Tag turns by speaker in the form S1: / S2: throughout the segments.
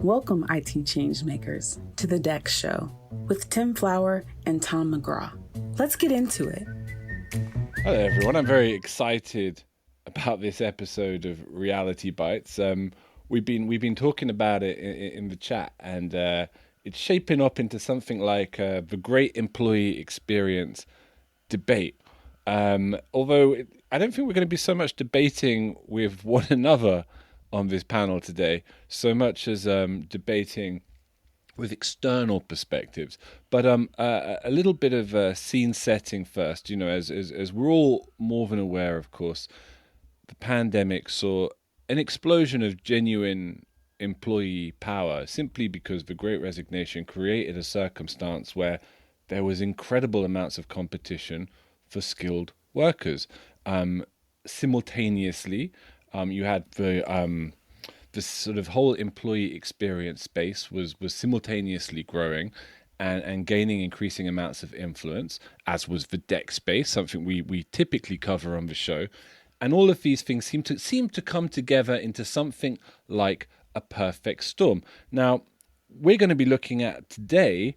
S1: Welcome, IT changemakers, to the DEX Show with Tim Flower and Tom McGraw. Let's get into it.
S2: Hello, everyone. I'm very excited about this episode of Reality Bytes. We've been talking about it in the chat, and it's shaping up into something like the Great Employee Experience debate. Although I don't think we're going to be so much debating with one another on this panel today, so much as debating with external perspectives. But a little bit of scene setting first. You know, as we're all more than aware, of course, the pandemic saw an explosion of genuine employee power simply because the Great Resignation created a circumstance where there was incredible amounts of competition for skilled workers. Simultaneously, you had this sort of whole employee experience space was simultaneously growing and gaining increasing amounts of influence, as was the DEX space, something we typically cover on the show. And all of these things seem to come together into something like a perfect storm. Now, we're going to be looking at today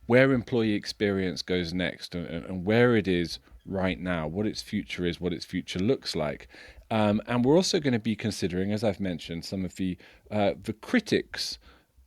S2: where employee experience goes next and where it is right now, what its future is, what its future looks like. And we're also going to be considering, as I've mentioned, some of the critics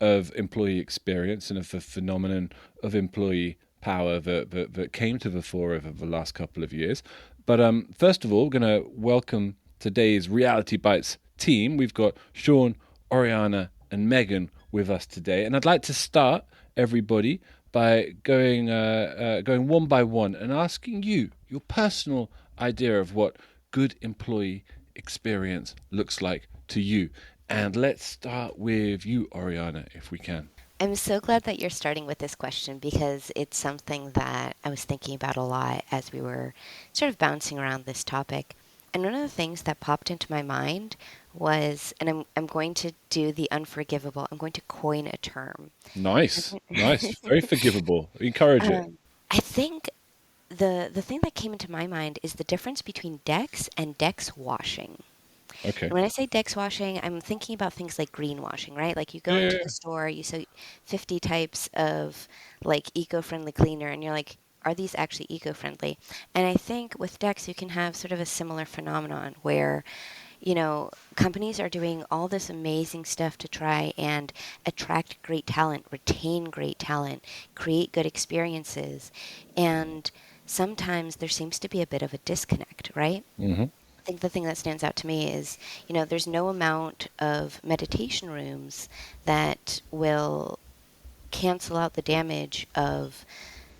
S2: of employee experience and of the phenomenon of employee power that came to the fore over the last couple of years. But first of all, we're going to welcome today's Reality Bytes team. We've got Sean, Oriana, and Megan with us today. And I'd like to start, everybody, by going one by one and asking you your personal idea of what good employee experience looks like to you. And let's start with you, Oriana, if we can.
S3: I'm so glad that you're starting with this question because it's something that I was thinking about a lot as we were sort of bouncing around this topic. And one of the things that popped into my mind was, and I'm going to do the unforgivable, I'm going to coin a term.
S2: Nice. Very forgivable. Encourage it.
S3: I think the thing that came into my mind is the difference between DEX and DEX washing.
S2: Okay.
S3: And when I say DEX washing, I'm thinking about things like greenwashing, right? Like you go into the store, you see 50 types of like eco-friendly cleaner, and you're like, are these actually eco-friendly? And I think with DEX, you can have sort of a similar phenomenon where, you know, companies are doing all this amazing stuff to try and attract great talent, retain great talent, create good experiences. And sometimes there seems to be a bit of a disconnect, right?
S2: Mm-hmm.
S3: I think the thing that stands out to me is, you know, there's no amount of meditation rooms that will cancel out the damage of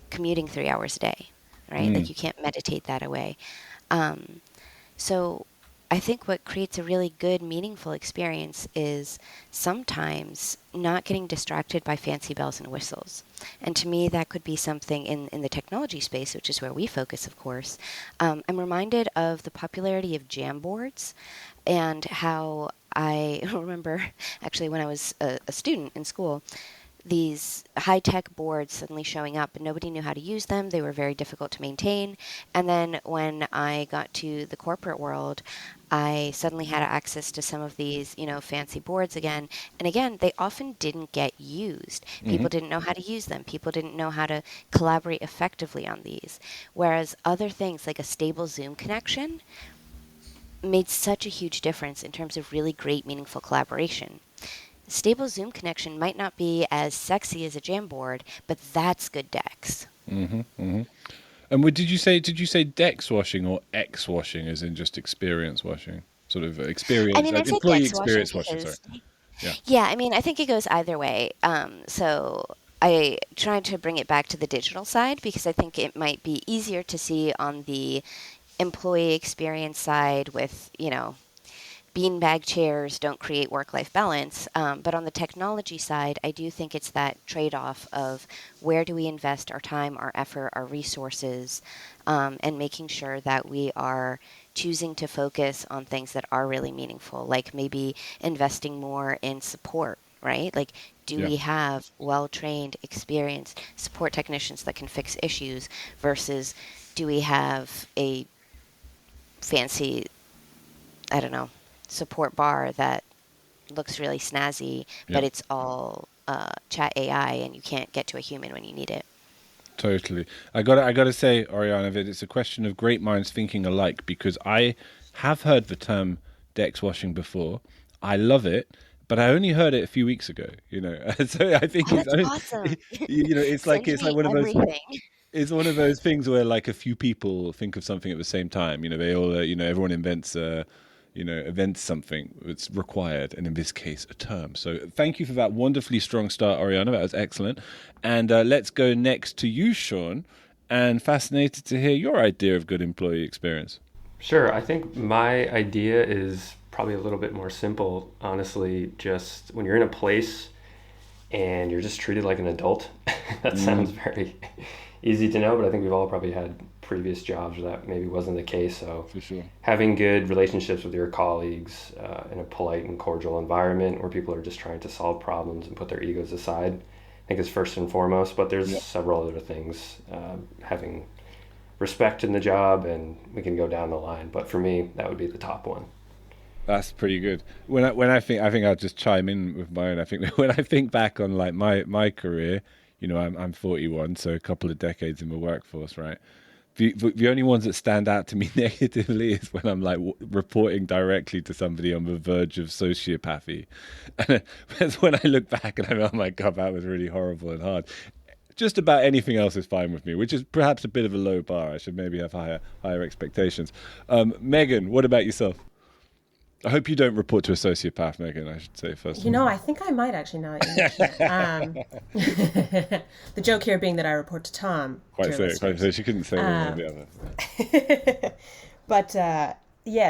S3: commuting 3 hours a day, right? Like you can't meditate that away. So I think what creates a really good, meaningful experience is sometimes not getting distracted by fancy bells and whistles. And to me, that could be something in the technology space, which is where we focus, of course. I'm reminded of the popularity of Jamboards and how I remember actually when I was a student in school, these high-tech boards suddenly showing up and nobody knew how to use them. They were very difficult to maintain. And then when I got to the corporate world, I suddenly had access to some of these, you know, fancy boards again. And again, they often didn't get used. People didn't know how to use them. People didn't know how to collaborate effectively on these. Whereas other things like a stable Zoom connection made such a huge difference in terms of really great, meaningful collaboration. Stable Zoom connection might not be as sexy as a Jamboard, but that's good DEX.
S2: And did you say DEX washing or X washing, as in just experience washing? Sort of experience,
S3: I mean, I'd say
S2: employee
S3: DEX
S2: experience
S3: washing
S2: washing. Sorry.
S3: because,
S2: Yeah.
S3: I mean, I think it goes either way. So I tried to bring it back to the digital side because I think it might be easier to see on the employee experience side with, you know, beanbag chairs don't create work-life balance. But on the technology side, I do think it's that trade-off of where do we invest our time, our effort, our resources, and making sure that we are choosing to focus on things that are really meaningful, like maybe investing more in support, right? Like, do we have well-trained, experienced support technicians that can fix issues versus do we have a fancy, I don't know, support bar that looks really snazzy,
S2: Yeah.
S3: but it's all chat AI, and you can't get to a human when you need it.
S2: Totally. I gotta say, Oriana, that it's a question of great minds thinking alike, because I have heard the term Dex washing before. I love it, but I only heard it a few weeks ago. So I think
S3: Oh, that's awesome.
S2: it's like
S3: Send me
S2: one of those.
S3: everything.
S2: It's one of those things where like a few people think of something at the same time. They all, everyone invents something that's required, and in this case, a term. So thank you for that wonderfully strong start, Oriana. That was excellent. And let's go next to you, Sean. And fascinated to hear your idea of good employee experience.
S4: Sure. I think my idea is probably a little bit more simple, honestly. Just when you're in a place and you're just treated like an adult, that sounds very easy to know, but I think we've all probably had previous jobs where that maybe wasn't the case. So
S2: For sure.
S4: having good relationships with your colleagues in a polite and cordial environment where people are just trying to solve problems and put their egos aside, I think is first and foremost. But there's several other things, having respect in the job, and we can go down the line. But for me, that would be the top one.
S2: That's pretty good. I think I'll just chime in with my own. I think that when I think back on like my career, I'm 41, so a couple of decades in the workforce, right? The only ones that stand out to me negatively is when I'm like reporting directly to somebody on the verge of sociopathy. And that's when I look back and I'm, oh my God, that was really horrible and hard. Just about anything else is fine with me, which is perhaps a bit of a low bar. I should maybe have higher expectations. Megan, what about yourself? I hope you don't report to a sociopath, Megan, I should say first.
S5: I think I might actually, now that you mention it. The joke here being that I report to Tom.
S2: Quite so. She couldn't say one or the other.
S5: But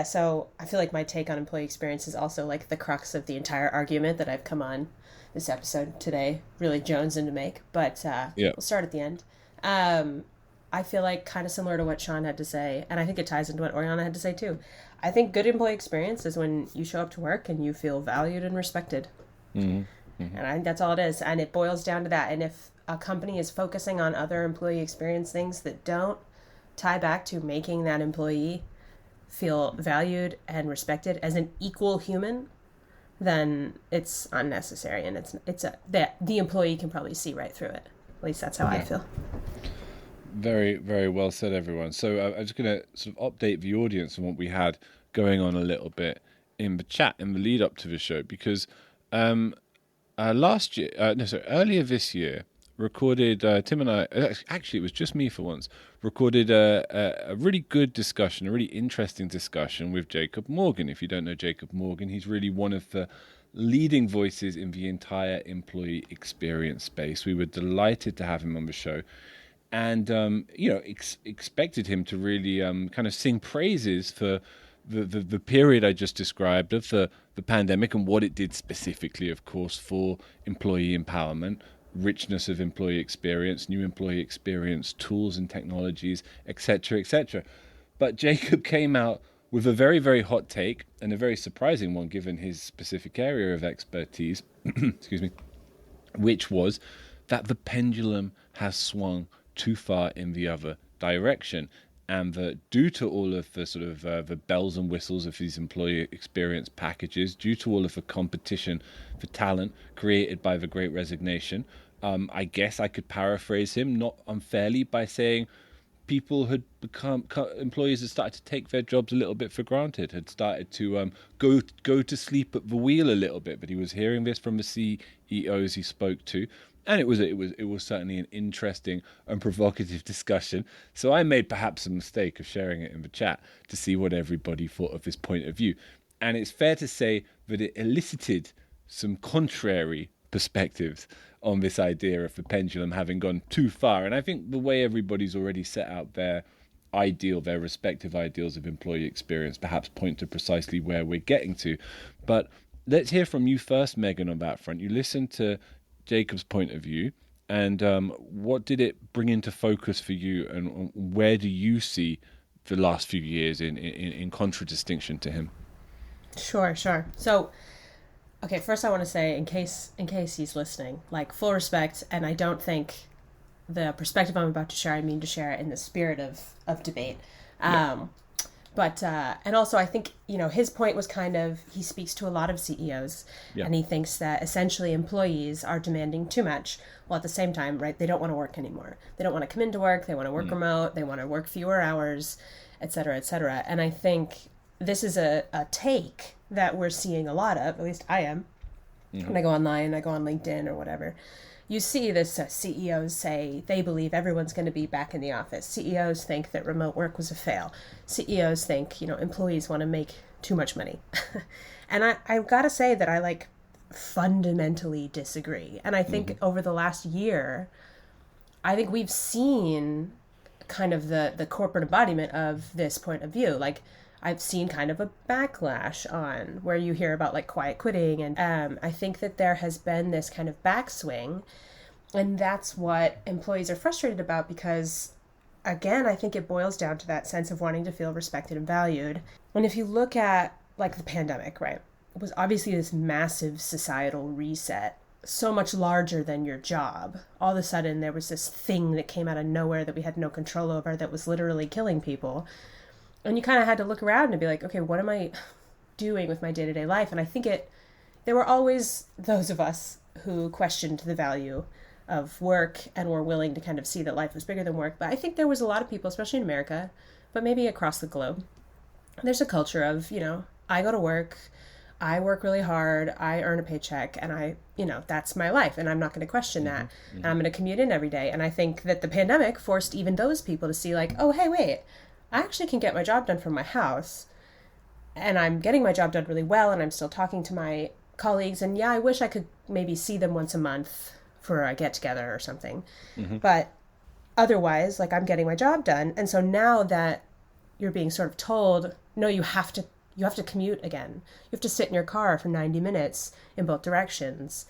S5: so I feel like my take on employee experience is also like the crux of the entire argument that I've come on this episode today, really jonesing to make. But we'll start at the end. I feel like kind of similar to what Sean had to say, and I think it ties into what Oriana had to say too. I think good employee experience is when you show up to work and you feel valued and respected. Mm-hmm. Mm-hmm. And I think that's all it is. And it boils down to that. And if a company is focusing on other employee experience things that don't tie back to making that employee feel valued and respected as an equal human, then it's unnecessary. And the employee can probably see right through it. At least that's how I feel.
S2: Very, very well said, everyone. So I'm just going to sort of update the audience on what we had going on a little bit in the chat in the lead up to the show, because earlier this year, recorded, Tim and I, actually it was just me for once, recorded a really good discussion, a really interesting discussion with Jacob Morgan. If you don't know Jacob Morgan, he's really one of the leading voices in the entire employee experience space. We were delighted to have him on the show. And, expected him to really kind of sing praises for the period I just described of the pandemic and what it did specifically, of course, for employee empowerment, richness of employee experience, new employee experience, tools and technologies, etc., etc. But Jacob came out with a very, very hot take, and a very surprising one given his specific area of expertise, excuse me, which was that the pendulum has swung too far in the other direction, and that due to all of the sort of the bells and whistles of these employee experience packages, due to all of the competition for talent created by the Great Resignation, I guess I could paraphrase him not unfairly by saying people had employees had started to take their jobs a little bit for granted, had started to go to sleep at the wheel a little bit. But he was hearing this from the CEOs he spoke to. And it was certainly an interesting and provocative discussion. So I made perhaps a mistake of sharing it in the chat to see what everybody thought of this point of view. And it's fair to say that it elicited some contrary perspectives on this idea of the pendulum having gone too far. And I think the way everybody's already set out their respective ideals of employee experience perhaps point to precisely where we're getting to. But let's hear from you first, Megan, on that front. You listened to Jacob's point of view, and what did it bring into focus for you, and where do you see the last few years in contradistinction to him?
S5: Sure. So, okay, first I want to say, in case he's listening, like, full respect, and I don't think the perspective I'm about to share, I mean to share it in the spirit of debate. But, and also I think, his point was kind of, he speaks to a lot of CEOs, and he thinks that essentially employees are demanding too much, while at the same time, right, they don't want to work anymore. They don't want to come into work, they want to work remote, they want to work fewer hours, et cetera, et cetera. And I think this is a take that we're seeing a lot of, at least I am, when I go online, I go on LinkedIn or whatever. You see this, CEOs say they believe everyone's going to be back in the office. CEOs think that remote work was a fail. CEOs think, employees want to make too much money. And I've got to say that I fundamentally disagree. And I think over the last year, I think we've seen kind of the corporate embodiment of this point of view. I've seen kind of a backlash on where you hear about quiet quitting. And I think that there has been this kind of backswing. And that's what employees are frustrated about because, again, I think it boils down to that sense of wanting to feel respected and valued. And if you look at the pandemic, right, it was obviously this massive societal reset, so much larger than your job. All of a sudden, there was this thing that came out of nowhere that we had no control over that was literally killing people. And you kind of had to look around and be like, okay, what am I doing with my day-to-day life? And I think there were always those of us who questioned the value of work and were willing to kind of see that life was bigger than work. But I think there was a lot of people, especially in America, but maybe across the globe, there's a culture of, I go to work, I work really hard, I earn a paycheck, and that's my life, and I'm not going to question that. And I'm going to commute in every day. And I think that the pandemic forced even those people to see oh, hey, wait, I actually can get my job done from my house, and I'm getting my job done really well, and I'm still talking to my colleagues, and I wish I could maybe see them once a month for a get-together or something. But otherwise, I'm getting my job done. And so now that you're being sort of told, no, you have to commute again. You have to sit in your car for 90 minutes in both directions.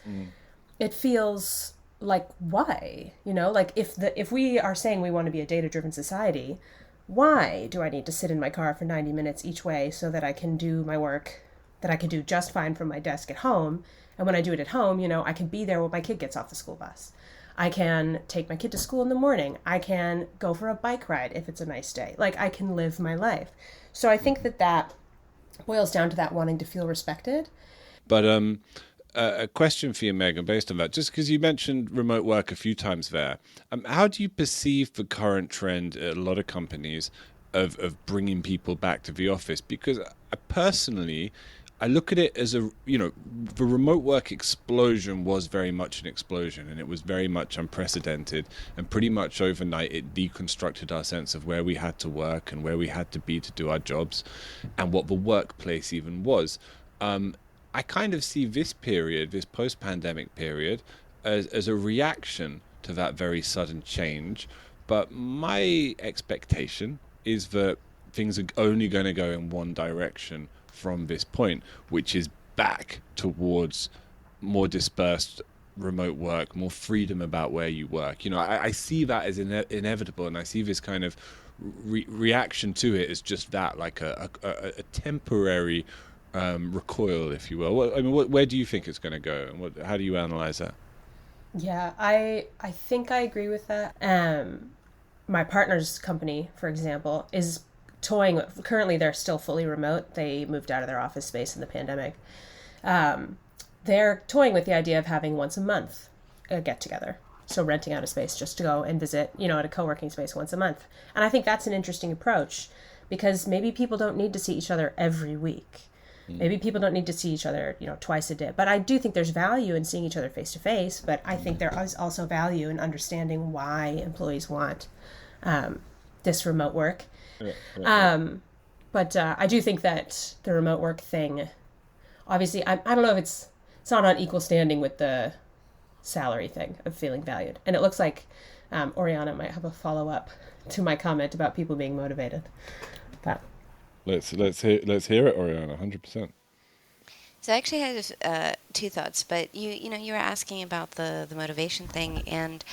S5: It feels why? If we are saying we want to be a data-driven society, why do I need to sit in my car for 90 minutes each way so that I can do my work that I could do just fine from my desk at home? And when I do it at home, I can be there when my kid gets off the school bus. I can take my kid to school in the morning. I can go for a bike ride if it's a nice day. I can live my life. So I think that boils down to that wanting to feel respected.
S2: But a question for you, Megan, based on that, just because you mentioned remote work a few times there, how do you perceive the current trend at a lot of companies of bringing people back to the office? Because personally, I look at it as the remote work explosion was very much an explosion, and it was very much unprecedented, and pretty much overnight it deconstructed our sense of where we had to work and where we had to be to do our jobs and what the workplace even was. I kind of see this period, this post-pandemic period, as a reaction to that very sudden change. But my expectation is that things are only going to go in one direction from this point, which is back towards more dispersed remote work, more freedom about where you work. I see that as inevitable, and I see this kind of reaction to it as just that, a temporary recoil, if you will. Where do you think it's going to go, and how do you analyze that?
S5: Yeah, I think I agree with that. My partner's company, for example, is toying. Currently, they're still fully remote. They moved out of their office space in the pandemic. They're toying with the idea of having once a month a get together. So renting out a space just to go and visit, at a co-working space once a month. And I think that's an interesting approach because maybe people don't need to see each other every week. Maybe people don't need to see each other, twice a day. But I do think there's value in seeing each other face to face. But I think there is also value in understanding why employees want this remote work. But I do think that the remote work thing, obviously, I don't know if it's not on equal standing with the salary thing of feeling valued. And it looks like Oriana might have a follow-up to my comment about people being motivated. But
S2: let's hear it, Oriana. 100%.
S3: So I actually had two thoughts, but you were asking about the motivation thing, and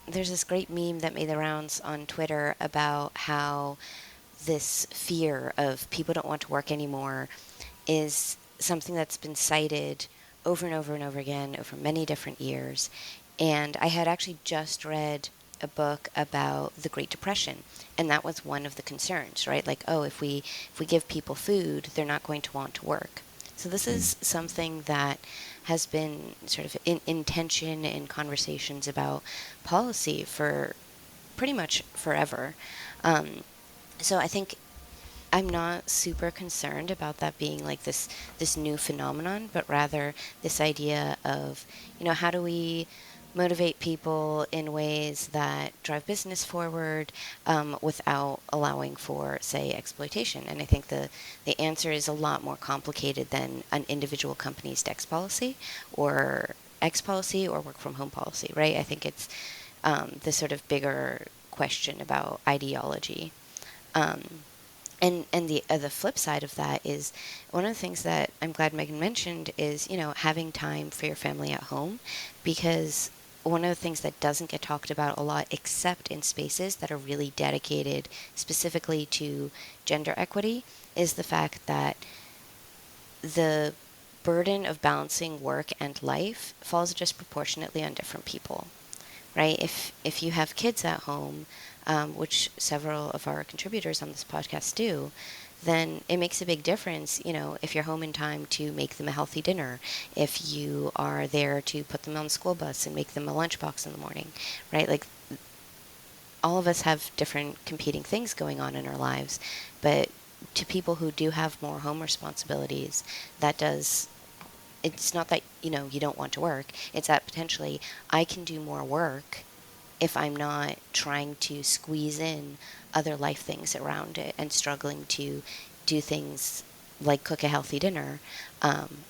S3: there's this great meme that made the rounds on Twitter about how this fear of people don't want to work anymore is something that's been cited over and over and over again over many different years. And I had actually just read a book about the Great Depression, and that was one of the concerns, right? Like, oh, if we give people food, they're not going to want to work. So this is something that has been sort of in tension in conversations about policy for pretty much forever. So I think I'm not super concerned about that being like this new phenomenon, but rather this idea of, how do we motivate people in ways that drive business forward without allowing for, say, exploitation. And I think the answer is a lot more complicated than an individual company's DEX policy or X policy or work from home policy, right? I think it's the sort of bigger question about ideology. And the flip side of that is one of the things that I'm glad Megan mentioned is, having time for your family at home, because one of the things that doesn't get talked about a lot, except in spaces that are really dedicated specifically to gender equity, is the fact that the burden of balancing work and life falls disproportionately on different people, right? If you have kids at home, which several of our contributors on this podcast do, then it makes a big difference, if you're home in time to make them a healthy dinner, if you are there to put them on the school bus and make them a lunchbox in the morning, right? Like, all of us have different competing things going on in our lives, but to people who do have more home responsibilities, it's not that, you don't want to work, it's that potentially I can do more work if I'm not trying to squeeze in other life things around it and struggling to do things like cook a healthy dinner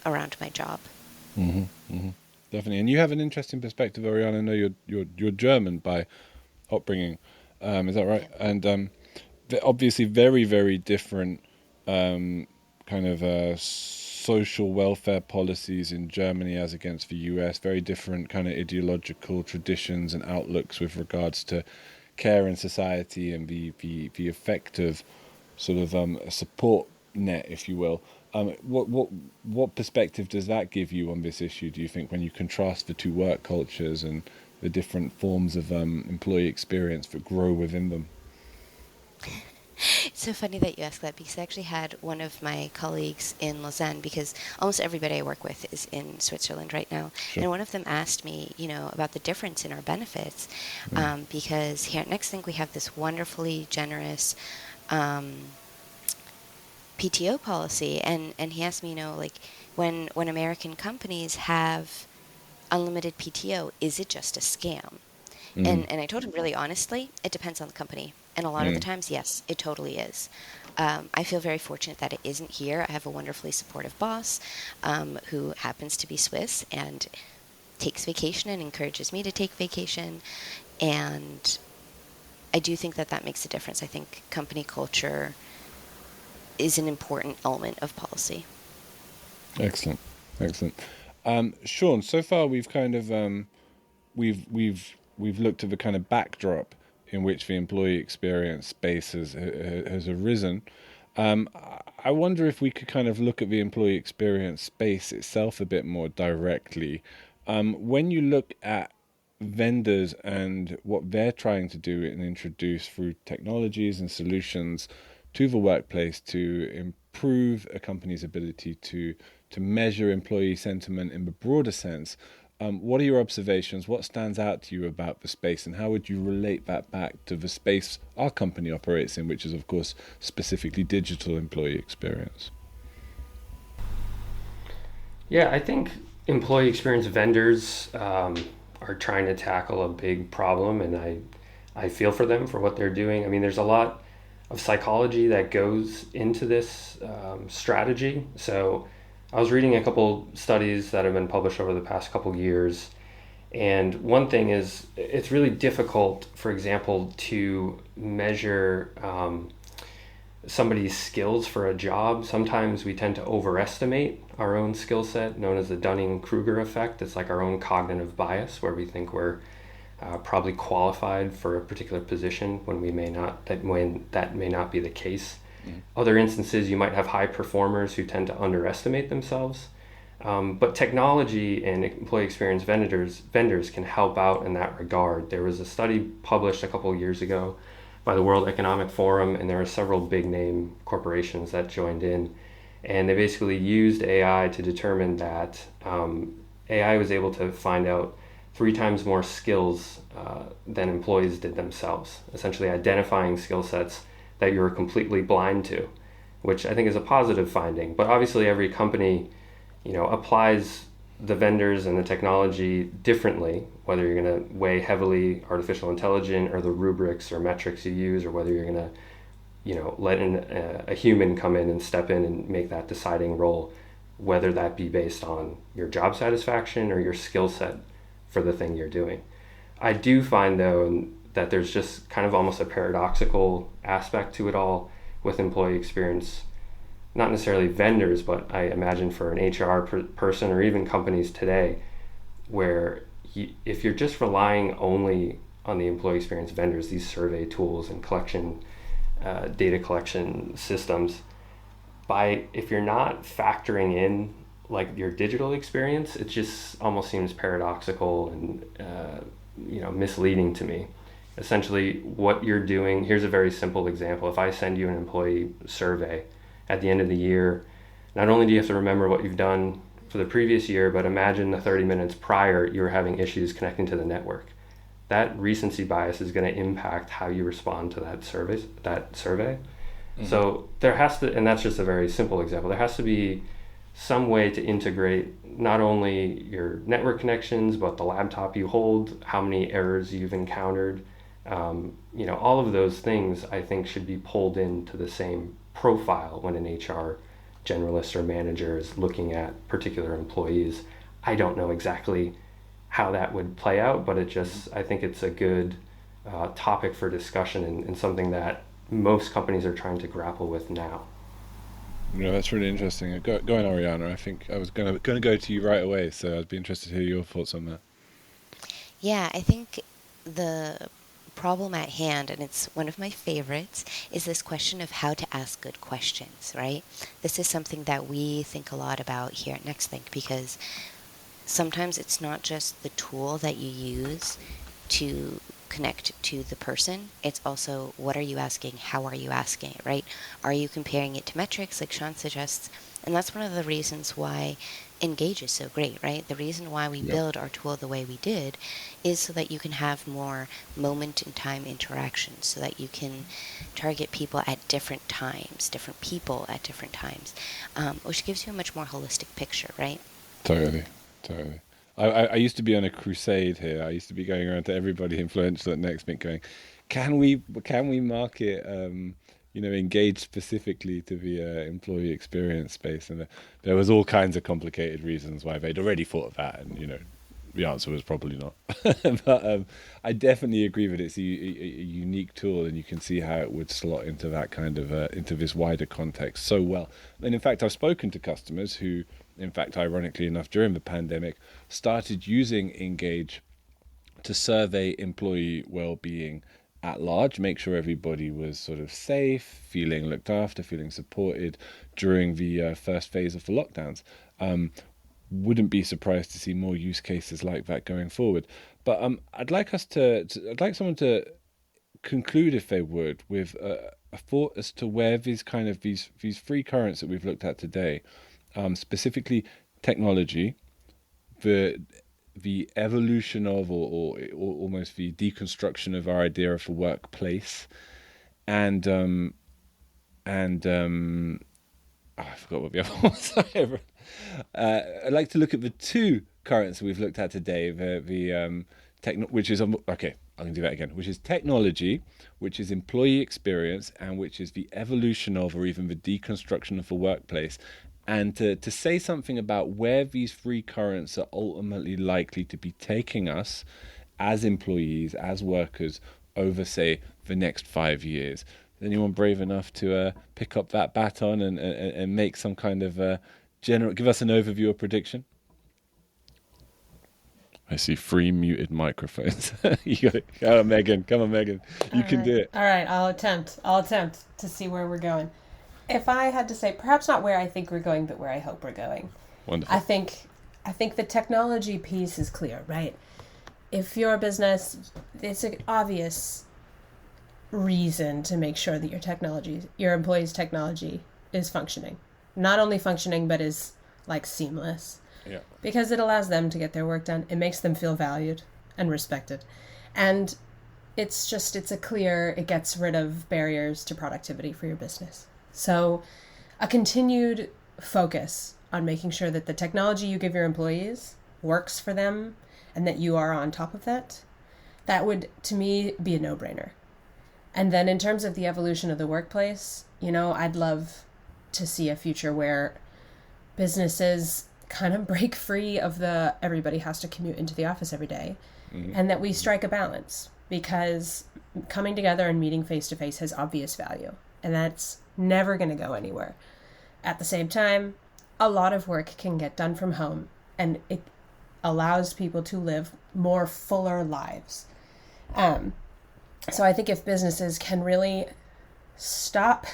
S3: around my job.
S2: Mm-hmm, mm-hmm. Definitely. And you have an interesting perspective, Oriana. I know you're German by upbringing, is that right? Yeah. And obviously very, very different kind of social welfare policies in Germany as against the US, very different kind of ideological traditions and outlooks with regards to care in society and the effective sort of support net, if you will. What perspective does that give you on this issue, do you think, when you contrast the two work cultures and the different forms of employee experience that grow within them?
S3: It's so funny that you ask that, because I actually had one of my colleagues in Lausanne, because almost everybody I work with is in Switzerland right now. Sure. And one of them asked me, about the difference in our benefits, because here at NextThink we have this wonderfully generous PTO policy, and he asked me, like, when American companies have unlimited PTO, is it just a scam? And I told him really honestly, it depends on the company. And a lot of the times, yes, it totally is. I feel very fortunate that it isn't here. I have a wonderfully supportive boss who happens to be Swiss and takes vacation and encourages me to take vacation. And I do think that makes a difference. I think company culture is an important element of policy.
S2: Excellent. Sean, so far we've kind of we've looked at the kind of backdrop in which the employee experience space has arisen. I wonder if we could kind of look at the employee experience space itself a bit more directly. When you look at vendors and what they're trying to do and introduce through technologies and solutions to the workplace to improve a company's ability to measure employee sentiment in the broader sense, what are your observations? What stands out to you about the space, and how would you relate that back to the space our company operates in, which is, of course, specifically digital employee experience?
S4: Yeah, I think employee experience vendors are trying to tackle a big problem, and I feel for them for what they're doing. I mean, there's a lot of psychology that goes into this strategy. So I was reading a couple studies that have been published over the past couple years, and one thing is it's really difficult, for example, to measure somebody's skills for a job. Sometimes we tend to overestimate our own skill set, known as the Dunning-Kruger effect. It's like our own cognitive bias, where we think we're probably qualified for a particular position when that may not be the case. Other instances, you might have high performers who tend to underestimate themselves. But technology and employee experience vendors can help out in that regard. There was a study published a couple of years ago by the World Economic Forum, and there were several big name corporations that joined in. And they basically used AI to determine that AI was able to find out 3 times more skills than employees did themselves, essentially identifying skill sets that you were completely blind to, which I think is a positive finding. But obviously every company, applies the vendors and the technology differently, whether you're going to weigh heavily artificial intelligence or the rubrics or metrics you use, or whether you're going to, let a human come in and step in and make that deciding role, whether that be based on your job satisfaction or your skill set for the thing you're doing. I do find, though, that there's just kind of almost a paradoxical aspect to it all with employee experience. Not necessarily vendors, but I imagine for an HR person or even companies today, where if you're just relying only on the employee experience vendors, these survey tools and data collection systems, if you're not factoring in like your digital experience, it just almost seems paradoxical and misleading to me. Essentially, what you're doing, here's a very simple example. If I send you an employee survey at the end of the year, not only do you have to remember what you've done for the previous year, but imagine the 30 minutes prior you were having issues connecting to the network. That recency bias is going to impact how you respond to that survey. Mm-hmm. So there has to, and that's just a very simple example, there has to be some way to integrate not only your network connections, but the laptop you hold, how many errors you've encountered. All of those things I think should be pulled into the same profile when an HR generalist or manager is looking at particular employees. I don't know exactly how that would play out, but I think it's a good topic for discussion and something that most companies are trying to grapple with now.
S2: That's really interesting. Go on, Oriana. I think I was going to go to you right away, so I'd be interested to hear your thoughts on that.
S3: Yeah, I think the problem at hand, and it's one of my favorites, is this question of how to ask good questions, right? This is something that we think a lot about here at NextThink, because sometimes it's not just the tool that you use to connect to the person, it's also what are you asking, how are you asking it, right? Are you comparing it to metrics like Sean suggests? And that's one of the reasons why Engage is so great, right? The reason why we build our tool the way we did is so that you can have more moment in time interactions, so that you can target people at different times, different people at different times, which gives you a much more holistic picture, right?
S2: Totally. I used to be on a crusade here. I used to be going around to everybody influential at NextThink going, can we market Engage specifically to the employee experience space? And there was all kinds of complicated reasons why they'd already thought of that, and the answer was probably not. But I definitely agree that it's a unique tool, and you can see how it would slot into that kind of into this wider context so well. And in fact, I've spoken to customers who, in fact, ironically enough, during the pandemic, started using Engage to survey employee well-being at large, make sure everybody was sort of safe, feeling looked after, feeling supported during the first phase of the lockdowns. Wouldn't be surprised to see more use cases like that going forward. But I'd like someone to conclude, if they would, with a thought as to where these three currents that we've looked at today, specifically technology, the evolution of, or almost the deconstruction of our idea of a workplace, and I forgot what the other one was. I'd like to look at the two currents we've looked at today. Which is okay. I can do that again. Which is technology, which is employee experience, and which is the evolution of, or even the deconstruction of the workplace. And to say something about where these three currents are ultimately likely to be taking us as employees, as workers, over, say, the next 5 years. Is anyone brave enough to pick up that baton and make some kind of give us an overview or prediction? I see 3 muted microphones. You got it. Come on, Megan. You can do it.
S5: All right, I'll attempt to see where we're going. If I had to say, perhaps not where I think we're going, but where I hope we're going.
S2: Wonderful.
S5: I think the technology piece is clear, right? If you're a business, it's an obvious reason to make sure that your employees' technology is functioning. Not only functioning, but is like seamless.
S2: Yeah.
S5: Because it allows them to get their work done. It makes them feel valued and respected. And it gets rid of barriers to productivity for your business. So a continued focus on making sure that the technology you give your employees works for them and that you are on top of that would, to me, be a no-brainer. And then in terms of the evolution of the workplace, I'd love to see a future where businesses kind of break free of everybody has to commute into the office every day, and that we strike a balance, because coming together and meeting face-to-face has obvious value, and that's never going to go anywhere. At the same time, a lot of work can get done from home, and it allows people to live more fuller lives. So I think if businesses can really stop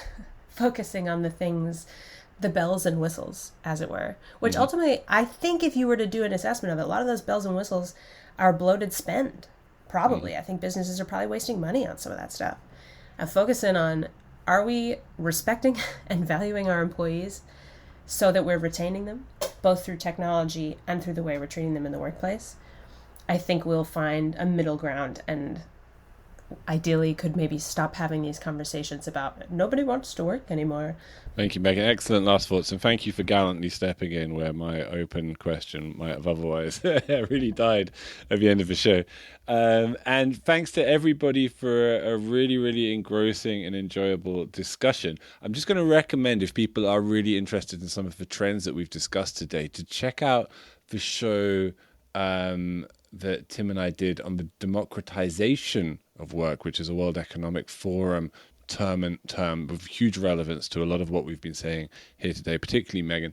S5: focusing on the bells and whistles, as it were, which ultimately, I think if you were to do an assessment of it, a lot of those bells and whistles are bloated spend. Probably. I think businesses are probably wasting money on some of that stuff. And focusing on, are we respecting and valuing our employees so that we're retaining them, both through technology and through the way we're treating them in the workplace? I think we'll find a middle ground, and ideally could maybe stop having these conversations about nobody wants to work anymore.
S2: Thank you, Megan. Excellent last thoughts. And thank you for gallantly stepping in where my open question might have otherwise really died at the end of the show. And thanks to everybody for a really, really engrossing and enjoyable discussion. I'm just going to recommend, if people are really interested in some of the trends that we've discussed today, to check out the show that Tim and I did on the democratization of work, which is a World Economic Forum term with huge relevance to a lot of what we've been saying here today, particularly Megan.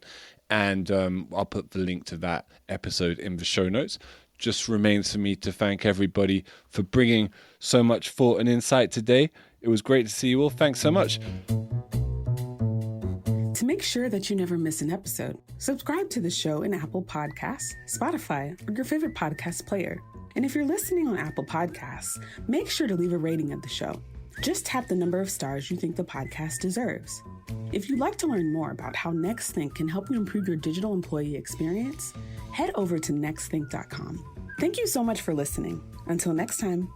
S2: And I'll put the link to that episode in the show notes. Just remains for me to thank everybody for bringing so much thought and insight today. It was great to see you all. Thanks so much.
S1: To make sure that you never miss an episode, subscribe to the show in Apple Podcasts, Spotify, or your favorite podcast player. And if you're listening on Apple Podcasts, make sure to leave a rating of the show. Just tap the number of stars you think the podcast deserves. If you'd like to learn more about how NextThink can help you improve your digital employee experience, head over to nextthink.com. Thank you so much for listening. Until next time.